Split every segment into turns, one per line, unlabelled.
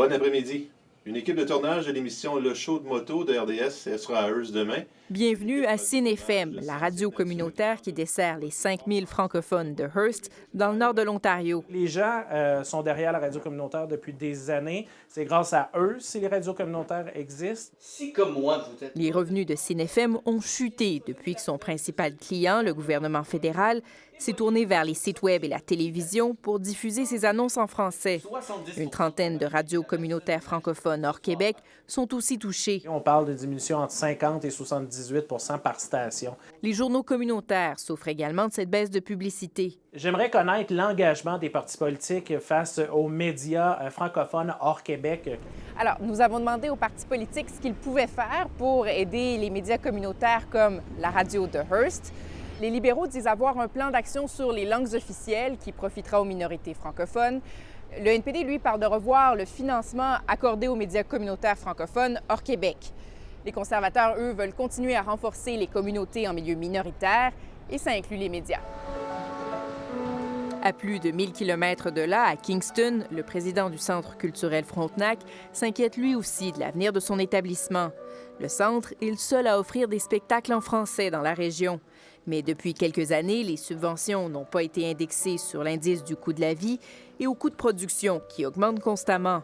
Bon après-midi. Une équipe de tournage de l'émission Le Show de moto de RDS sera à Hearst demain.
Bienvenue à Cine-FM, la radio communautaire qui dessert les 5000 francophones de Hearst, dans le nord de l'Ontario.
Les gens sont derrière la radio communautaire depuis des années. C'est grâce à eux si les radios communautaires existent.
Si, comme moi, vous êtes...
Les revenus de Cine-FM ont chuté depuis que son principal client, le gouvernement fédéral, s'est tourné vers les sites web et la télévision pour diffuser ses annonces en français. Une trentaine de radios communautaires francophones hors Québec sont aussi touchées.
On parle de diminution entre 50 et 78 % par station.
Les journaux communautaires souffrent également de cette baisse de publicité.
J'aimerais connaître l'engagement des partis politiques face aux médias francophones hors Québec.
Alors, nous avons demandé aux partis politiques ce qu'ils pouvaient faire pour aider les médias communautaires comme la radio de Hearst. Les libéraux disent avoir un plan d'action sur les langues officielles qui profitera aux minorités francophones. Le NPD, lui, parle de revoir le financement accordé aux médias communautaires francophones hors Québec. Les conservateurs, eux, veulent continuer à renforcer les communautés en milieu minoritaire et ça inclut les médias. À plus de 1000 km de là, à Kingston, le président du Centre culturel Frontenac s'inquiète lui aussi de l'avenir de son établissement. Le centre est le seul à offrir des spectacles en français dans la région. Mais depuis quelques années, les subventions n'ont pas été indexées sur l'indice du coût de la vie et au coût de production qui augmente constamment.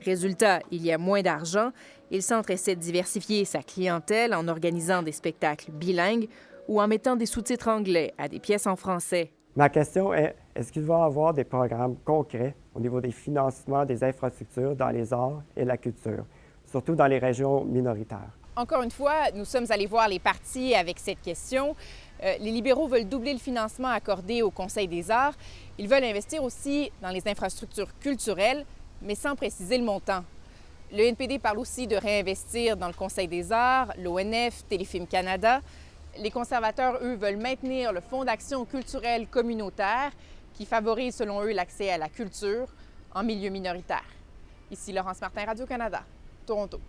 Résultat, il y a moins d'argent et le centre essaie de diversifier sa clientèle en organisant des spectacles bilingues ou en mettant des sous-titres anglais à des pièces en français.
Ma question est, est-ce qu'il va y avoir des programmes concrets au niveau des financements des infrastructures dans les arts et la culture, surtout dans les régions minoritaires?
Encore une fois, nous sommes allés voir les partis avec cette question. Les libéraux veulent doubler le financement accordé au Conseil des arts. Ils veulent investir aussi dans les infrastructures culturelles, mais sans préciser le montant. Le NPD parle aussi de réinvestir dans le Conseil des arts, l'ONF, Téléfilm Canada. Les conservateurs, eux, veulent maintenir le Fonds d'action culturelle communautaire qui favorise, selon eux, l'accès à la culture en milieu minoritaire. Ici Laurence Martin, Radio-Canada, Toronto.